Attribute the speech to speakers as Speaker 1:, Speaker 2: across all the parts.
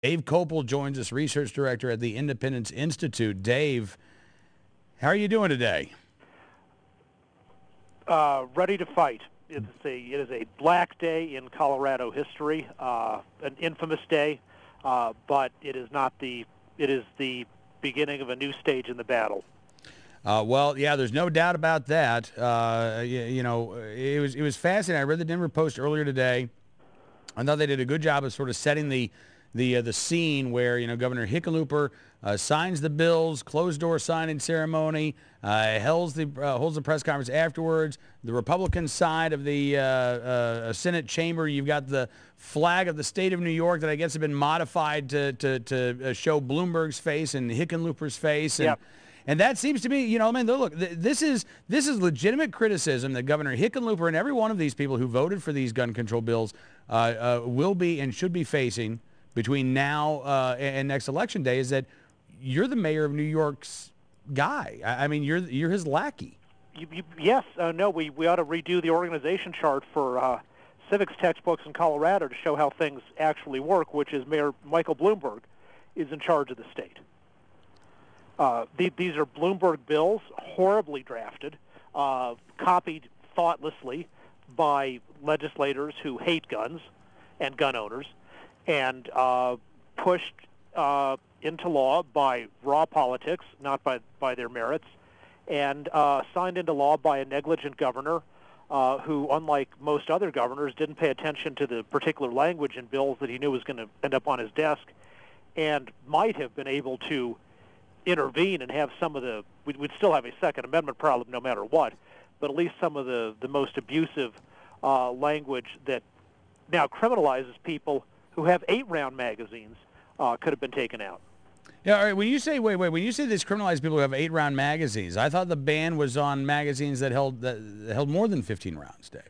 Speaker 1: Dave Kopel joins us, research director at the Independence Institute. Dave, how are you doing today?
Speaker 2: Ready to fight. It is a black day in Colorado history, an infamous day, but it is the beginning of a new stage in the battle.
Speaker 1: Well, yeah, there's no doubt about that. It was fascinating. I read the Denver Post earlier today. I thought they did a good job of sort of setting the scene where, Governor Hickenlooper signs the bills, closed door signing ceremony, holds the press conference afterwards. The Republican side of the Senate chamber, you've got the flag of the state of New York that I guess had been modified to show Bloomberg's face and Hickenlooper's face. And,
Speaker 2: yep.
Speaker 1: And that seems to be, look, this is legitimate criticism that Governor Hickenlooper and every one of these people who voted for these gun control bills will be and should be facing between now and next election day, is that you're the mayor of New York's guy. I mean, you're his lackey.
Speaker 2: Yes. No, we ought to redo the organization chart for civics textbooks in Colorado to show how things actually work, which is Mayor Michael Bloomberg is in charge of the state. These are Bloomberg bills, horribly drafted, copied thoughtlessly by legislators who hate guns and gun owners, and pushed into law by raw politics, not by their merits, and signed into law by a negligent governor who, unlike most other governors, didn't pay attention to the particular language in bills that he knew was going to end up on his desk, and might have been able to intervene and have some of we'd still have a Second Amendment problem no matter what, but at least some of the most abusive language that now criminalizes people who have 8-round magazines could have been taken out.
Speaker 1: Yeah, all right. When you say when you say this criminalizes people who have 8-round magazines, I thought the ban was on magazines that held more than 15 rounds, Dave.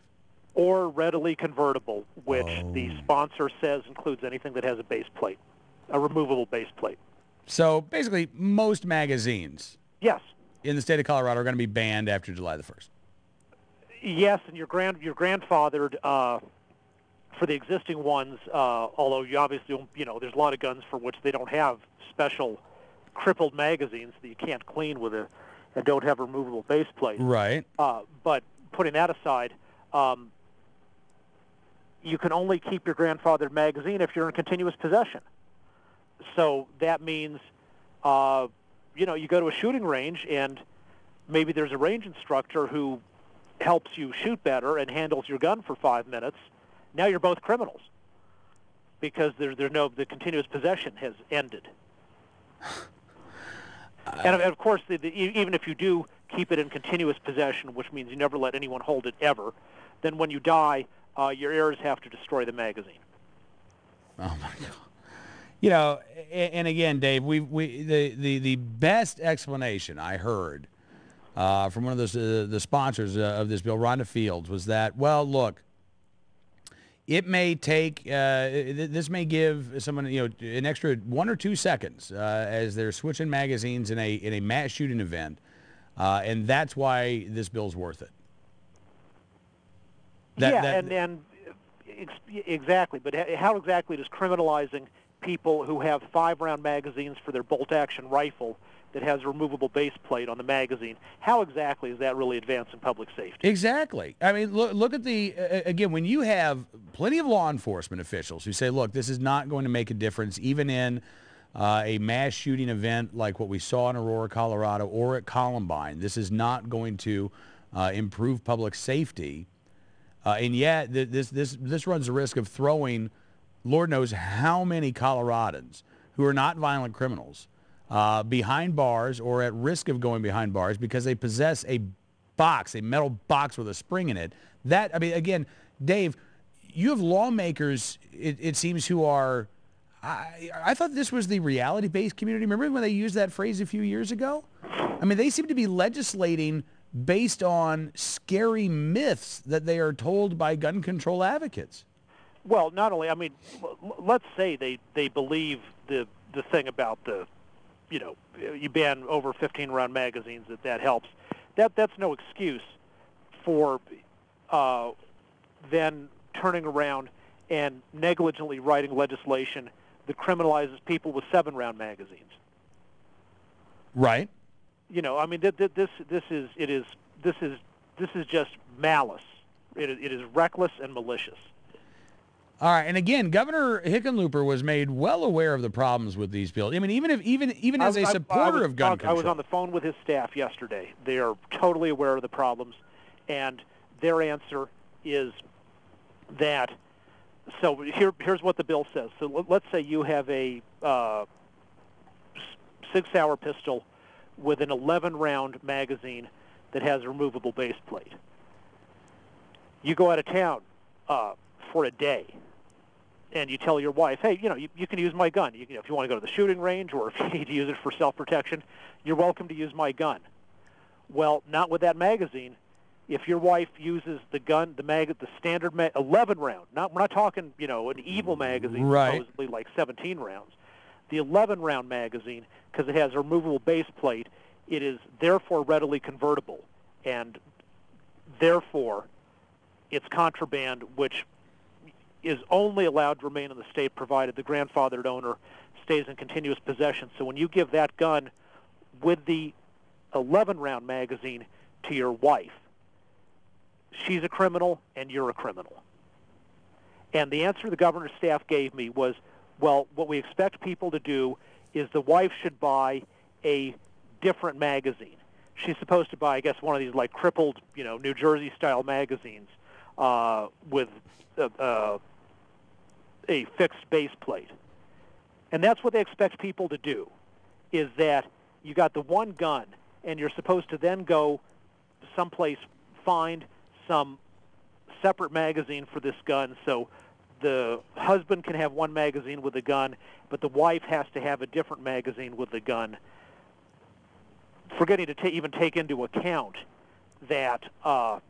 Speaker 2: Or readily convertible, which the sponsor says includes anything that has a base plate, a removable base plate.
Speaker 1: So basically, most magazines,
Speaker 2: yes,
Speaker 1: in the state of Colorado are going to be banned after July the 1st.
Speaker 2: Yes, and your grandfathered for the existing ones. Although you obviously, there's a lot of guns for which they don't have special crippled magazines that you can't clean with and don't have a removable base plate.
Speaker 1: Right.
Speaker 2: But putting that aside, you can only keep your grandfathered magazine if you're in continuous possession. So that means, you go to a shooting range and maybe there's a range instructor who helps you shoot better and handles your gun for 5 minutes. Now you're both criminals because the continuous possession has ended. And of course, even if you do keep it in continuous possession, which means you never let anyone hold it ever, then when you die, your heirs have to destroy the magazine.
Speaker 1: Oh my God. And again, Dave, the best explanation I heard from one of the sponsors of this bill, Rhonda Fields, was that, well, look, it may take this may give someone an extra 1 or 2 seconds as they're switching magazines in a mass shooting event, and that's why this bill's worth it.
Speaker 2: Exactly. But how exactly does criminalizing people who have 5-round magazines for their bolt-action rifle that has a removable base plate on the magazine, how exactly is that really advancing public safety?
Speaker 1: Exactly. I mean, look at again, when you have plenty of law enforcement officials who say, look, this is not going to make a difference, even in a mass shooting event like what we saw in Aurora, Colorado, or at Columbine, this is not going to improve public safety. And yet, this runs the risk of throwing Lord knows how many Coloradans who are not violent criminals behind bars or at risk of going behind bars because they possess a metal box with a spring in it. Again, Dave, you have lawmakers, it seems, who are, I thought this was the reality-based community. Remember when they used that phrase a few years ago? I mean, they seem to be legislating based on scary myths that they are told by gun control advocates.
Speaker 2: Well, not only, let's say they believe the thing about you ban over 15-round magazines, that helps. That's no excuse for then turning around and negligently writing legislation that criminalizes people with 7-round magazines.
Speaker 1: Right.
Speaker 2: You know, I mean, this is just malice. It is reckless and malicious.
Speaker 1: All right, and again, Governor Hickenlooper was made well aware of the problems with these bills. I mean, even as a supporter of gun control.
Speaker 2: I was on the phone with his staff yesterday. They are totally aware of the problems, and their answer is that. So here's what the bill says. So let's say you have a 6-hour pistol with an 11-round magazine that has a removable base plate. You go out of town for a day, and you tell your wife, hey, you know, you can use my gun. If you want to go to the shooting range or if you need to use it for self-protection, you're welcome to use my gun. Well, not with that magazine. If your wife uses the gun, the standard 11-round, we're not talking, you know, an evil magazine,
Speaker 1: right,
Speaker 2: supposedly like 17 rounds. The 11-round magazine, because it has a removable base plate, it is therefore readily convertible, and therefore it's contraband, which is only allowed to remain in the state provided the grandfathered owner stays in continuous possession. So when you give that gun with the 11-round magazine to your wife, she's a criminal and you're a criminal. And the answer the governor's staff gave me was, well, what we expect people to do is the wife should buy a different magazine. She's supposed to buy, I guess, one of these like crippled, you know, New Jersey-style magazines with a fixed base plate. And that's what they expect people to do, is that you got the one gun, and you're supposed to then go someplace, find some separate magazine for this gun, so the husband can have one magazine with a gun, but the wife has to have a different magazine with the gun, forgetting to even take into account that not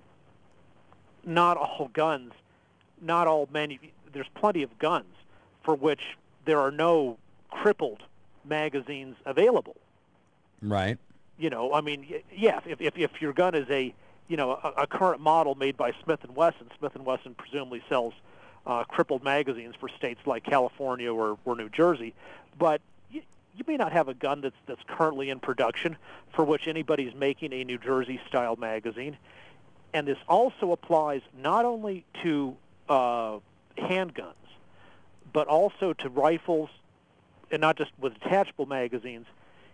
Speaker 2: all guns, there's plenty of guns for which there are no crippled magazines available.
Speaker 1: Right.
Speaker 2: You know, I mean, yeah, if your gun is a current model made by Smith & Wesson, Smith & Wesson presumably sells crippled magazines for states like California or New Jersey, but you may not have a gun that's currently in production for which anybody's making a New Jersey-style magazine. And this also applies not only to handguns, but also to rifles, and not just with detachable magazines.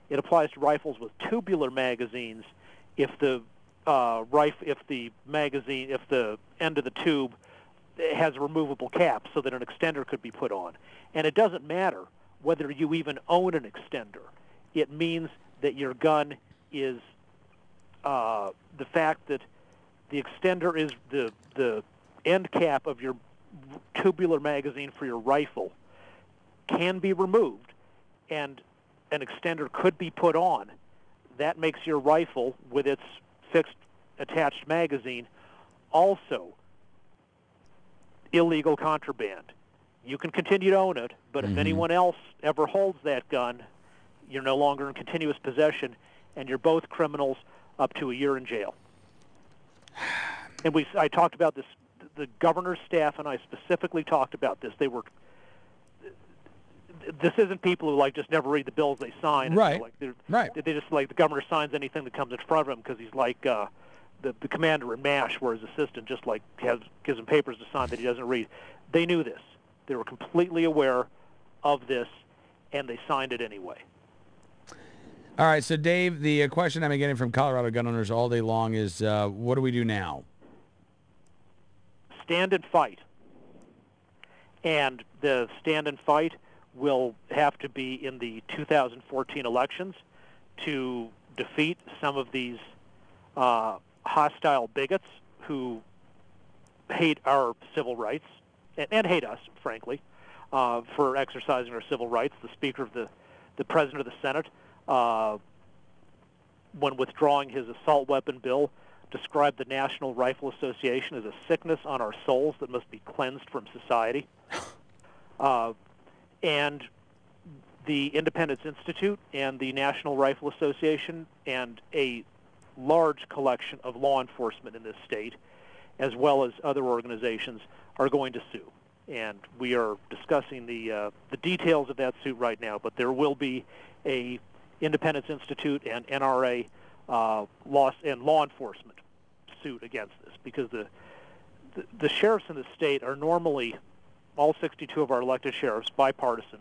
Speaker 2: It applies to rifles with tubular magazines if the end of the tube has a removable cap so that an extender could be put on. And it doesn't matter whether you even own an extender. It means that your gun is the fact that the extender is the end cap of your tubular magazine for your rifle can be removed, and an extender could be put on. That makes your rifle, with its fixed attached magazine, also illegal contraband. You can continue to own it, but if anyone else ever holds that gun, you're no longer in continuous possession, and you're both criminals up to a year in jail. And I talked about this. The governor's staff and I specifically talked about this. This isn't people who just never read the bills they sign.
Speaker 1: Right.
Speaker 2: Right. They just the governor signs anything that comes in front of him because he's like the commander in MASH, where his assistant just gives him papers to sign that he doesn't read. They knew this. They were completely aware of this, and they signed it anyway.
Speaker 1: All right, so Dave, the question I'm getting from Colorado gun owners all day long is, what do we do now?
Speaker 2: Stand and fight. And the stand and fight will have to be in the 2014 elections to defeat some of these hostile bigots who hate our civil rights and hate us, frankly, for exercising our civil rights. The Speaker of the President of the Senate, when withdrawing his assault weapon bill, described the National Rifle Association as a sickness on our souls that must be cleansed from society. And the Independence Institute and the National Rifle Association and a large collection of law enforcement in this state, as well as other organizations, are going to sue. and we are discussing the details of that suit right now. But there will be a Independence Institute and NRA law enforcement suit against this, because the sheriffs in the state are normally, all 62 of our elected sheriffs, bipartisan,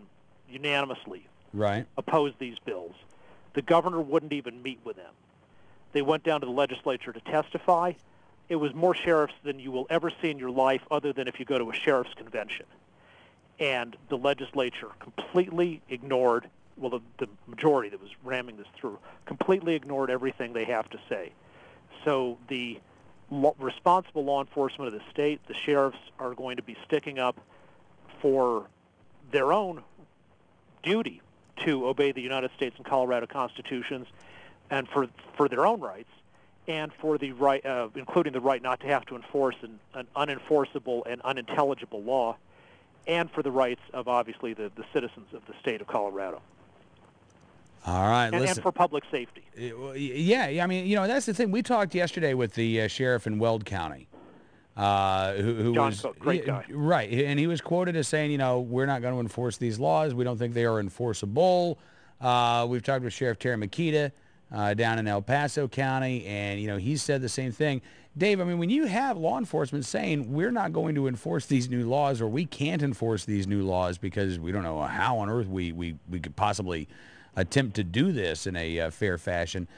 Speaker 2: unanimously oppose these bills. The governor wouldn't even meet with them. They went down to the legislature to testify. It was more sheriffs than you will ever see in your life, other than if you go to a sheriff's convention. And the legislature completely ignored, well, the majority that was ramming this through, completely ignored everything they have to say. So the responsible law enforcement of the state, the sheriffs, are going to be sticking up for their own duty to obey the United States and Colorado constitutions, and for their own rights, and for the right, including the right not to have to enforce an unenforceable and unintelligible law, and for the rights of, obviously, the citizens of the state of Colorado.
Speaker 1: All right,
Speaker 2: and for public safety.
Speaker 1: Yeah, I mean, you know, that's the thing. We talked yesterday with the sheriff in Weld County, who
Speaker 2: John
Speaker 1: was
Speaker 2: great guy,
Speaker 1: right, and he was quoted as saying, you know, we're not going to enforce these laws. We don't think they are enforceable. We've talked with Sheriff Terry Makita down in El Paso County, and you know, he said the same thing. Dave, I mean, when you have law enforcement saying we're not going to enforce these new laws, or we can't enforce these new laws because we don't know how on earth we could possibly attempt to do this in a fair fashion.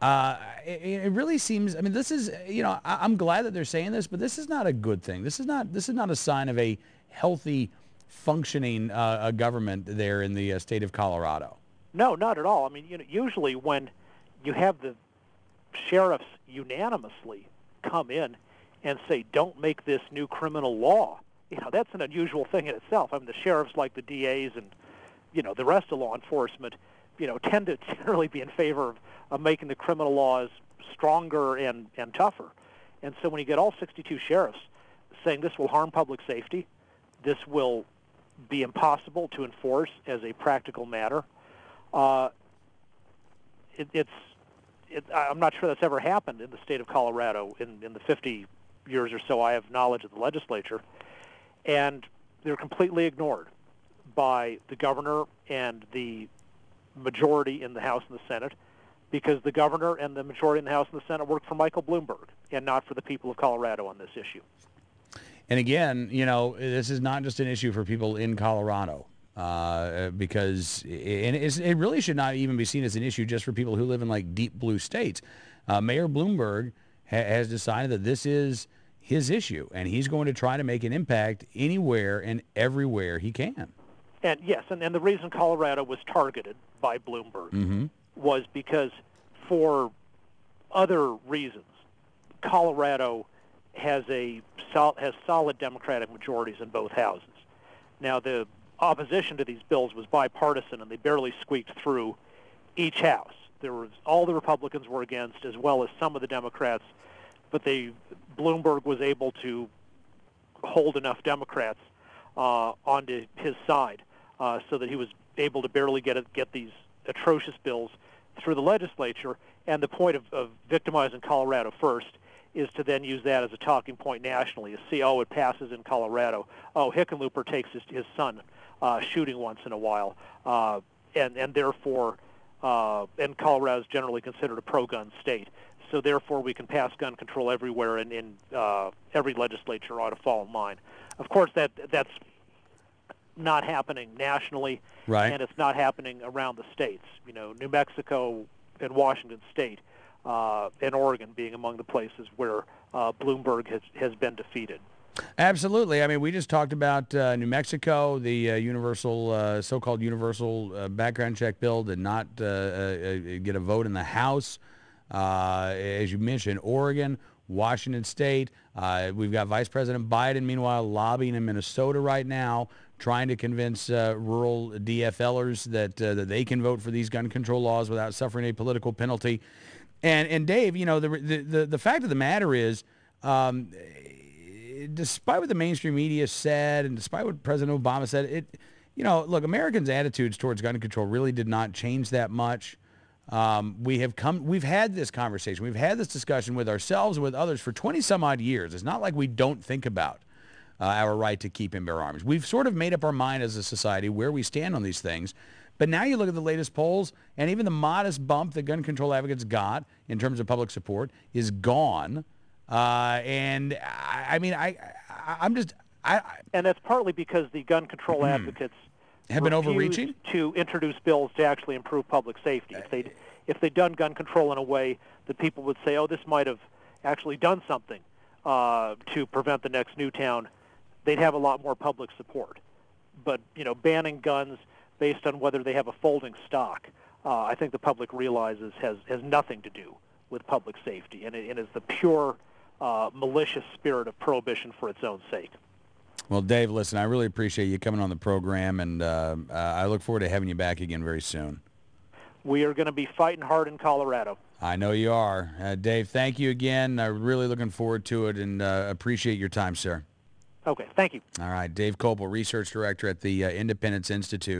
Speaker 1: It really seems, I mean, this is, you know, I'm glad that they're saying this, but this is not a good thing. This is not a sign of a healthy, functioning government there in the state of Colorado.
Speaker 2: No, not at all. I mean, you know, usually when you have the sheriffs unanimously come in and say, don't make this new criminal law, you know, that's an unusual thing in itself. I mean, the sheriffs, like the DAs and, you know, the rest of law enforcement, you know, tend to generally be in favor of making the criminal laws stronger and tougher. And so when you get all 62 sheriffs saying this will harm public safety, this will be impossible to enforce as a practical matter, I'm not sure that's ever happened in the state of Colorado in the 50 years or so I have knowledge of the legislature. And they're completely ignored by the governor and the majority in the House and the Senate, because the governor and the majority in the House and the Senate work for Michael Bloomberg and not for the people of Colorado on this issue.
Speaker 1: And again, you know, this is not just an issue for people in Colorado, because it really should not even be seen as an issue just for people who live in like deep blue states. Mayor Bloomberg has decided that this is his issue, and he's going to try to make an impact anywhere and everywhere he can.
Speaker 2: And yes, and the reason Colorado was targeted by Bloomberg was because, for other reasons, Colorado has solid Democratic majorities in both houses. Now, the opposition to these bills was bipartisan, and they barely squeaked through each house. All the Republicans were against, as well as some of the Democrats, but Bloomberg was able to hold enough Democrats onto his side, so that he was able to barely get these atrocious bills through the legislature. And the point of victimizing Colorado first is to then use that as a talking point nationally, to see, oh, it passes in Colorado. Oh, Hickenlooper takes his son shooting once in a while, and therefore, and Colorado is generally considered a pro-gun state. So therefore, we can pass gun control everywhere, and every legislature ought to fall in line. Of course, that's not happening nationally,
Speaker 1: right,
Speaker 2: and it's not happening around the states. You know, New Mexico and Washington State and Oregon being among the places where Bloomberg has been defeated.
Speaker 1: Absolutely. I mean, we just talked about New Mexico. The so-called universal background check bill did not get a vote in the House. As you mentioned, Oregon, Washington State. We've got Vice President Biden, meanwhile, lobbying in Minnesota right now, trying to convince rural DFLers that they can vote for these gun control laws without suffering a political penalty. And Dave, you know, the fact of the matter is, despite what the mainstream media said and despite what President Obama said, you know, look, Americans' attitudes towards gun control really did not change that much. We've had this conversation. We've had this discussion with ourselves and with others for 20 some odd years. It's not like we don't think about our right to keep and bear arms. We've sort of made up our mind as a society where we stand on these things. But now you look at the latest polls, and even the modest bump that gun control advocates got in terms of public support is gone. And
Speaker 2: and that's partly because the gun control advocates
Speaker 1: have been overreaching
Speaker 2: to introduce bills to actually improve public safety. If they'd done gun control in a way that people would say, oh, this might have actually done something to prevent the next Newtown, they'd have a lot more public support. But, banning guns based on whether they have a folding stock, I think the public realizes has nothing to do with public safety, and it is the pure malicious spirit of prohibition for its own sake.
Speaker 1: Well, Dave, listen, I really appreciate you coming on the program, and I look forward to having you back again very soon.
Speaker 2: We are going to be fighting hard in Colorado.
Speaker 1: I know you are. Dave, thank you again. I'm really looking forward to it, and appreciate your time, sir.
Speaker 2: Okay, thank you.
Speaker 1: All right, Dave Kopel, Research Director at the Independence Institute.